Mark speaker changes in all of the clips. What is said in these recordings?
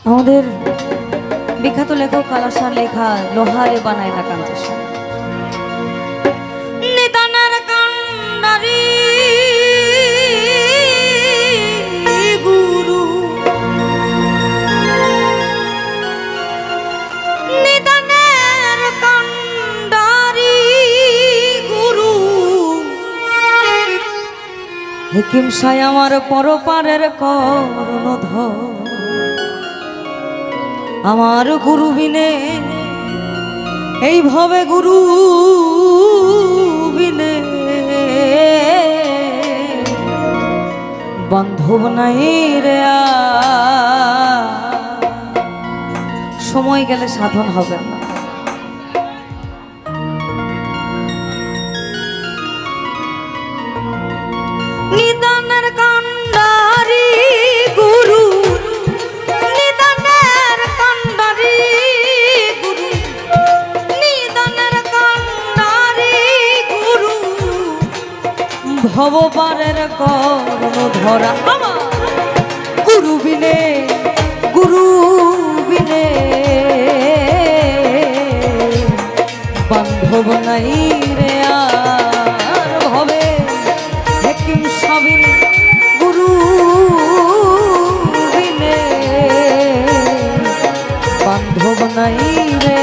Speaker 1: আমাদের বিখ্যাত লেখক কালাসার লেখা লোহারে বানায় না কাঞ্চের নিদানের কান্ডারি গুরু নিদানের কান্ডারি গুরু হেকিম সাই আমার পরপারের কর্ণধর আমার গুরু বিনে এইভাবে গুরু বিনে বান্ধব নাই রে সময় গেলে সাধন হবে না নিদানের কান্ডারি গুরু ভবপারের কর্ণ ধরা গুরু বিনে বান্ধব নাই রে আর ভবে হেকিম সাবিন গুরু বিনে বান্ধব নাই রে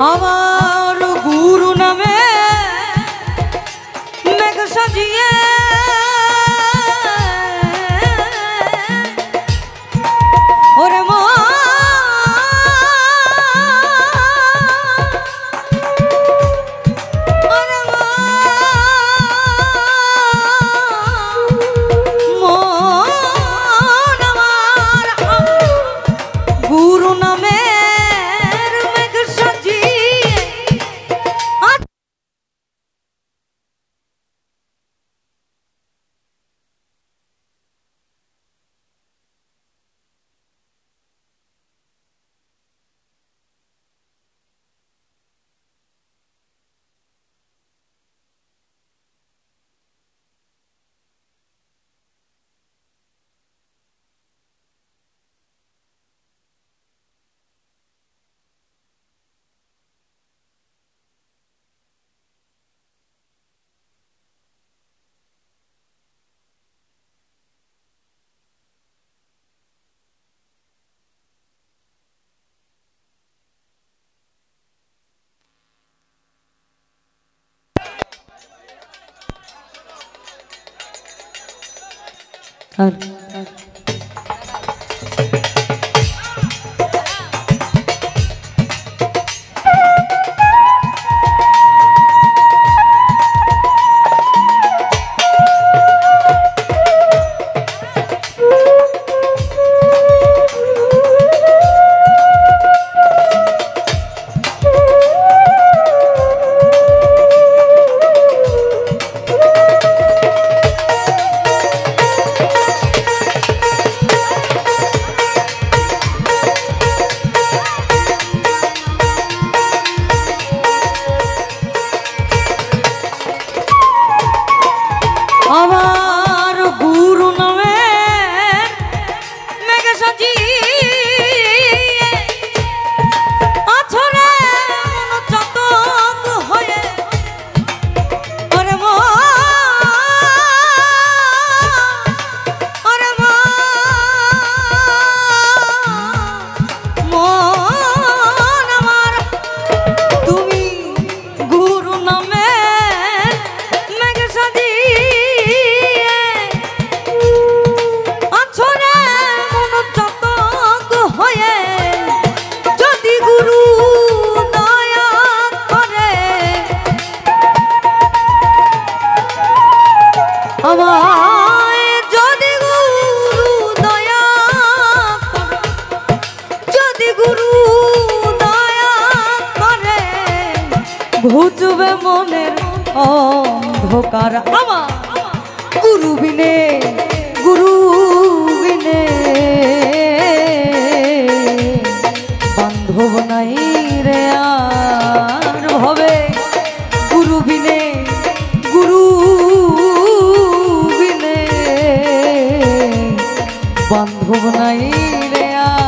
Speaker 1: আমার গুরু নামে মেঘ সাজিয়ে ওরে গুরু নামে ঘুচবে মনের অন্ধকার আমার গুরু বিনে বান্ধব নাই রে আর হবে গুরু বিনে বান্ধব নাই রে আর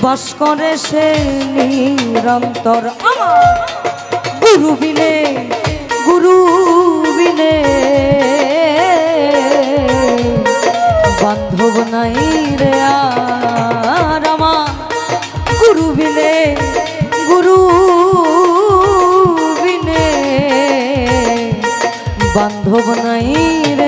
Speaker 1: বাস করে সে নিরন্তর আমার গুরু বিনে বান্ধব নাই রে আর আমার গুরু বিনে বান্ধব নাই রে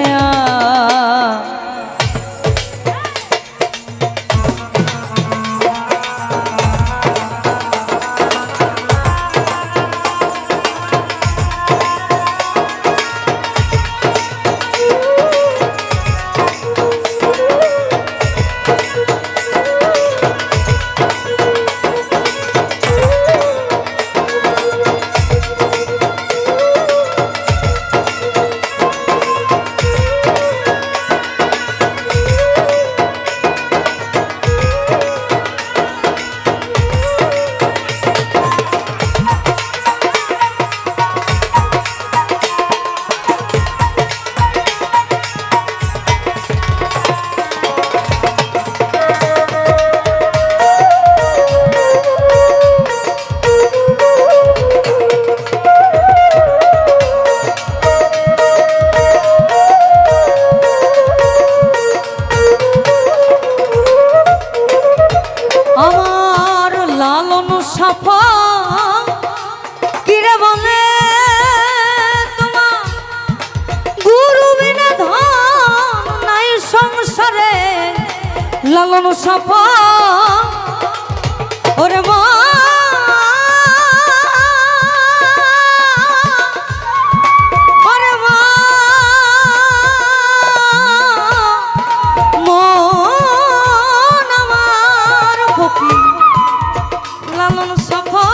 Speaker 1: লালন সাফা ওরে মা ওরে মা মন আমার ফকির লালন সাফা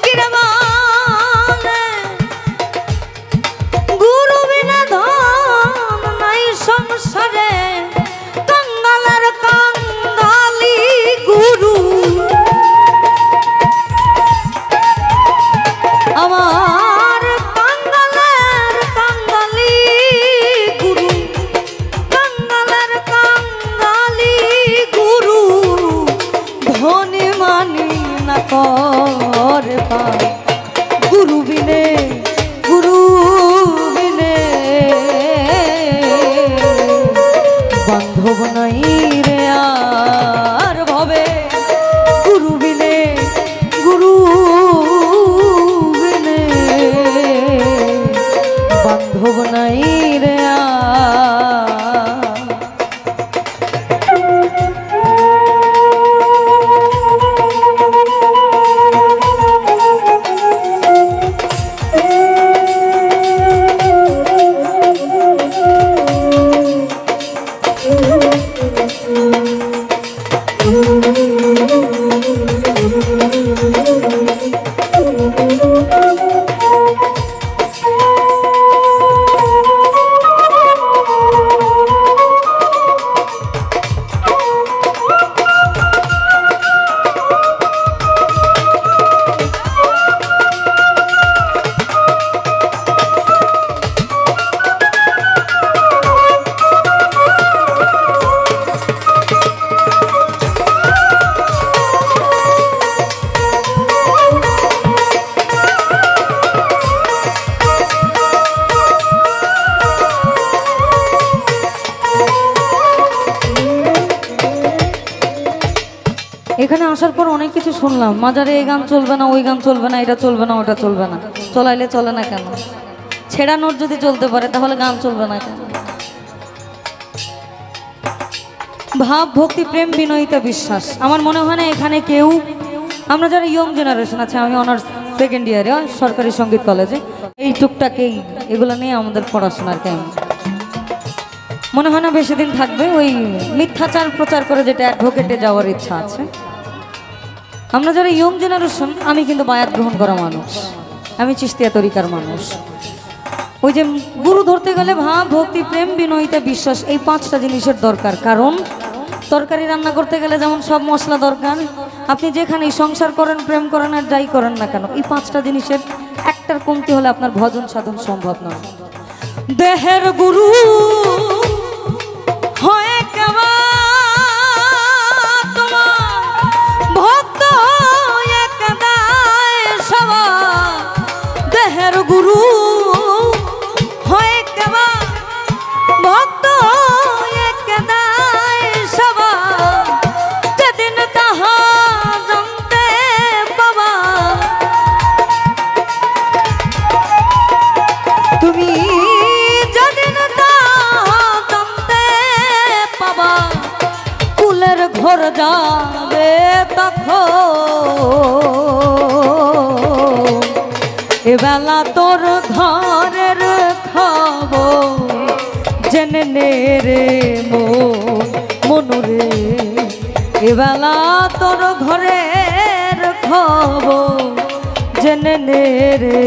Speaker 1: কিরে মানে গুরু বিনা ধন নাই সংসারে আমার কাঙ্গালের কাঙ্গালি গুরু ধনী মানি না করে পায় গুরু বিনে বান্ধব না এখানে আসার পর অনেক কিছু শুনলাম, মাজারে এই গান চলবে না, ওই গান চলবে না, এটা চলবে না, ওটা চলবে না। চলাইলে চলে না কেন? ছেঁড়া নোট যদি চলতে পারে তাহলে গান চলবে না কেন? ভাব, ভক্তি, প্রেম, বিনয়িতা, বিশ্বাস। আমার মনে হয় না এখানে কেউ, আমরা যারা ইয়ং জেনারেশন আছে, আমি অনার্স সেকেন্ড ইয়ারে সরকারি সঙ্গীত কলেজে, এই টুকটাকেই এগুলো নিয়ে আমাদের পড়াশোনার টাইম মনে হয় না বেশি দিন থাকবে। ওই মিথ্যাচার প্রচার করে যেটা অ্যাডভোকেটে যাওয়ার ইচ্ছা আছে। আমরা যারা ইয়ং জেনারেশন, আমি কিন্তু বায়াত গ্রহণ করা মানুষ, আমি চিস্তিয়া তরিকার মানুষ। ওই যে গুরু ধরতে গেলে ভাব, ভক্তি, প্রেম, বিনয়িতা, বিশ্বাস, এই 5টা জিনিসের দরকার। কারণ তরকারি রান্না করতে গেলে যেমন সব মশলা দরকার, আপনি যেখানেই সংসার করেন, প্রেম করেন আর যাই করেন না কেন, এই 5টা জিনিসের একটার কমতি হলে আপনার ভজন সাধন সম্ভব নয়। দেহের গুরু হয় কেমন তোমার ভক্ত একদায় সবা, দেহের গুরু হয় কেমন ভক্ত একদায় সবা, যেদিন তাহা জানতে পাবা তুমি, ঘর যাবে তখন এবেলা তোর ঘরের খবর জেনে নে রে মনুরে, এবেলা তোর ঘরের খবর জেনে নে রে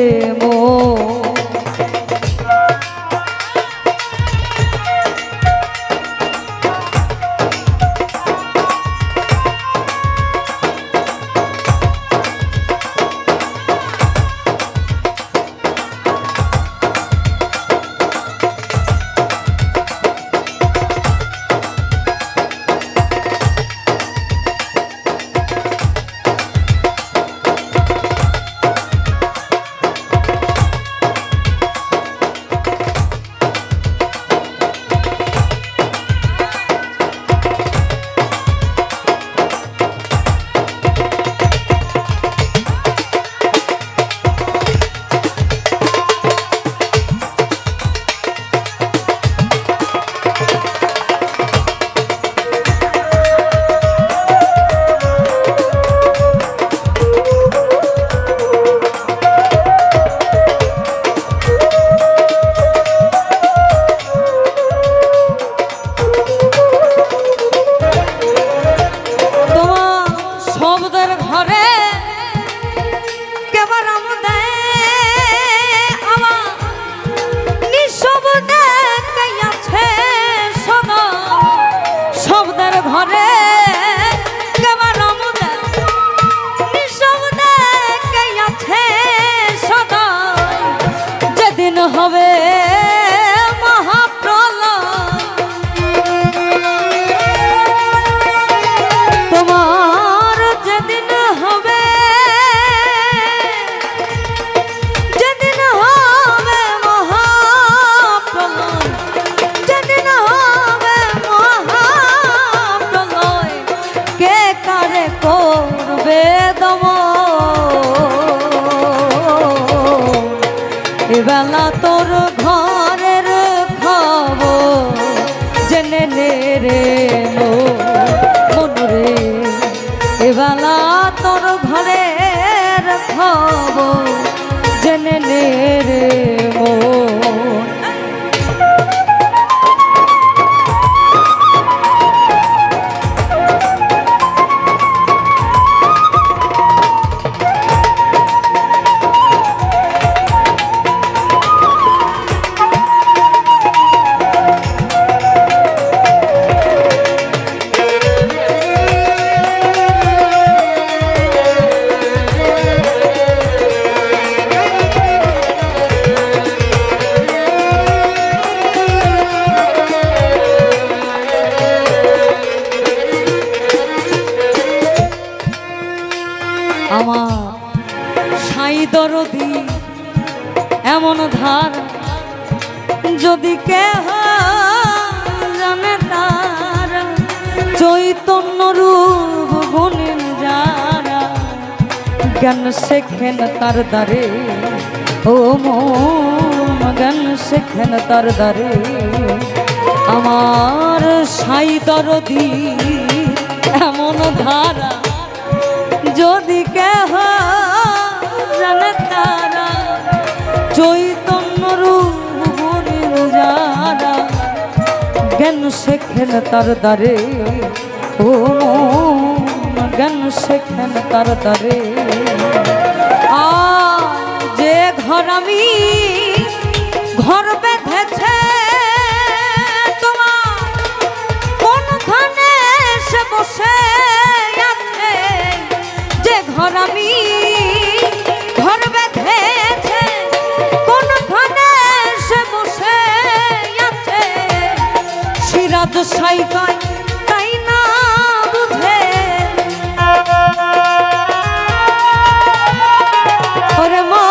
Speaker 1: হবে মহাপ্রলয়, তোমার যেদিন হবে, যেদিন হবে মহাপ্রলয়, যেদিন হবে মহাপ্রলয়, কে কারে করবে এবেলা তোর ঘরের খবর জেনে নে রে মনুরে, এবেলা তোর ঘরের খবর জেনে নে রে আমার সাই দরদি এমন ধার, যদি কেহ জানে তার চৈতন্য রূপ গুণের ধারা জ্ঞান শেখেন তার দ্বারে ও মন জ্ঞান শেখেন তার দ্বারে আমার সাই দরদি এমন ধারা যদি কেহ জানে তারা চৈতন্য রূপ যারা জ্ঞান শেখেন তার দ্বারে ও জ্ঞান শেখেন তার দ্বারে যে ঘর আমি ঘর বেঁধেছে তোমার কোনখানে সে বসে আছে যে ঘর আমি ঘর বেঁধেছে কোনখানে সে বসে আছে সিরাজ সাই কয় তাই না বুঝে ওরে মা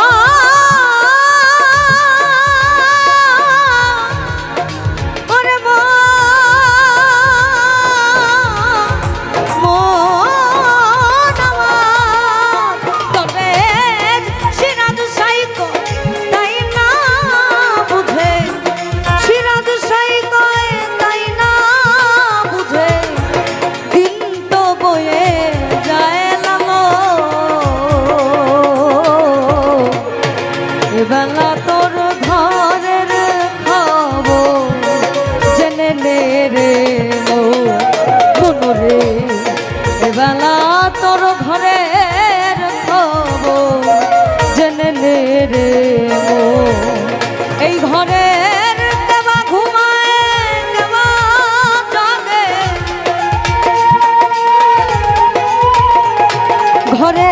Speaker 1: ওরে মা মন আমার তবে সিরাজ সাই কয় তাই না বুঝে সিরাজ সাই কয় তাই না বুঝে দিন তো বয়ে যায় লালো এবেলা তোর ঘরের খবর জেনে নে রে মনরে এবেলা তোর ঘরের খবর জেনে নে রে এই ঘরের দেবা ঘুমায় দেবা জাগে ঘরে